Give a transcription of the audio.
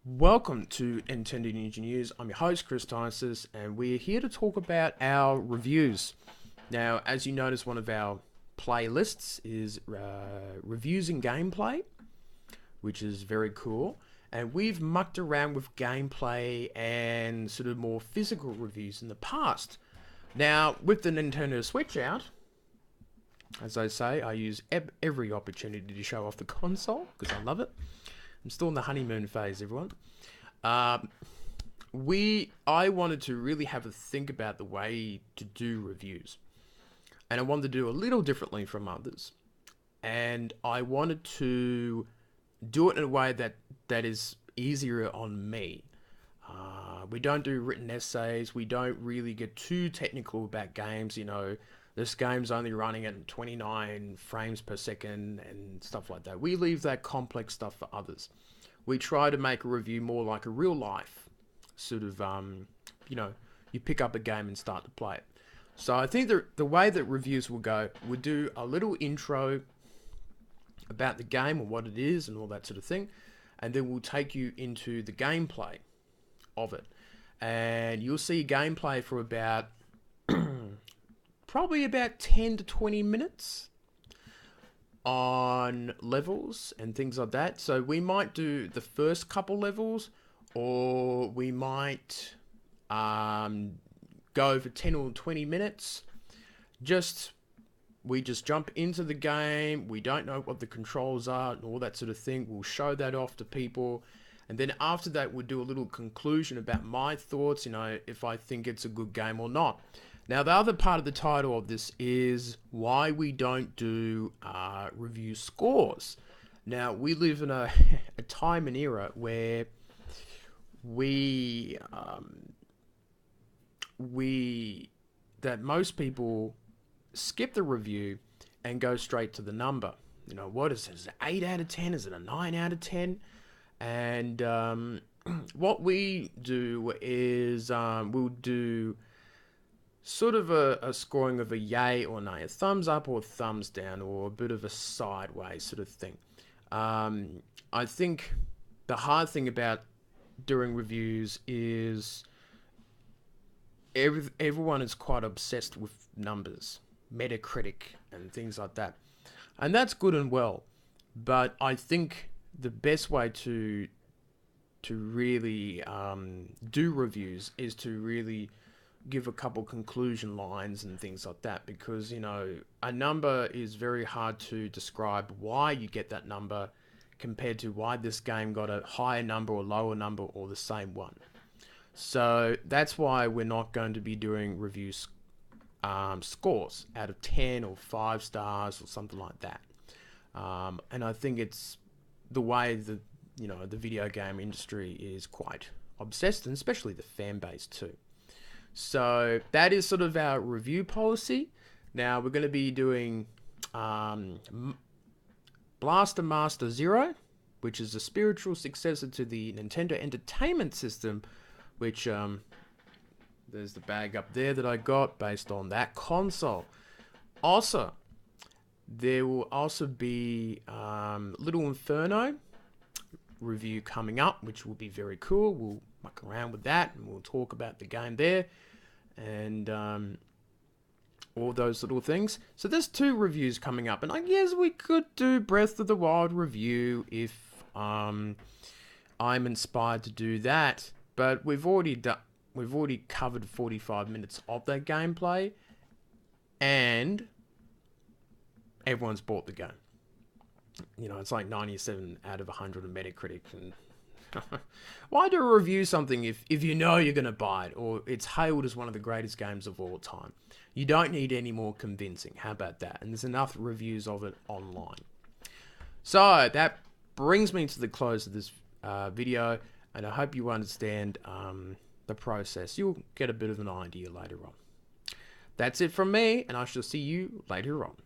Welcome to Nintendo Ninja News. I'm your host, Chris Tysis, and we're here to talk about our reviews. Now, as you notice, one of our playlists is reviews and gameplay, which is very cool. And we've mucked around with gameplay and sort of more physical reviews in the past. Now, with the Nintendo Switch out, as I say, I use every opportunity to show off the console because I love it. I'm still in the honeymoon phase, everyone. I wanted to really have a think about the way to do reviews. And I wanted to do a little differently from others. And I wanted to do it in a way that is easier on me. We don't do written essays. We don't really get too technical about games. You know, this game's only running at 29 frames per second and stuff like that. We leave that complex stuff for others. We try to make a review more like a real life sort of, you pick up a game and start to play it. So I think the way that reviews will go, we'll do a little intro about the game and what it is and all that sort of thing. And then we'll take you into the gameplay of it. And you'll see gameplay for about probably about 10 to 20 minutes on levels and things like that. So we might do the first couple levels, or we might go for 10 or 20 minutes. We just jump into the game. We don't know what the controls are and all that sort of thing. We'll show that off to people. And then after that, we'll do a little conclusion about my thoughts, if I think it's a good game or not. Now, the other part of the title of this is why we don't do review scores. Now, we live in a time and era where that most people skip the review and go straight to the number. What is it? Is it 8 out of 10? Is it a 9 out of 10? And what we do is we'll do sort of a scoring of a yay or nay, a thumbs up or thumbs down, or a bit of a sideways sort of thing. I think the hard thing about doing reviews is everyone is quite obsessed with numbers, Metacritic and things like that. And that's good and well, but I think the best way to really do reviews is to really give a couple conclusion lines and things like that, because a number is very hard to describe why you get that number compared to why this game got a higher number or lower number or the same one. So that's why we're not going to be doing reviews scores out of 10 or 5 stars or something like that. And I think it's the way that the video game industry is quite obsessed, and especially the fan base too. So that is sort of our review policy. Now we're going to be doing Blaster Master Zero, which is a spiritual successor to the Nintendo Entertainment System, which there's the bag up there that I got based on that console. Also, there will also be Little Inferno review coming up, which will be very cool. We'll muck around with that and we'll talk about the game there and all those little things. So there's 2 reviews coming up, and I guess we could do Breath of the Wild review if I'm inspired to do that. But we've already covered 45 minutes of that gameplay, and everyone's bought the game. It's like 97 out of 100 on Metacritic. And why do a review something if you're going to buy it, or it's hailed as one of the greatest games of all time? You don't need any more convincing. How about that? And there's enough reviews of it online. So that brings me to the close of this video, and I hope you understand the process. You'll get a bit of an idea later on. That's it from me, and I shall see you later on.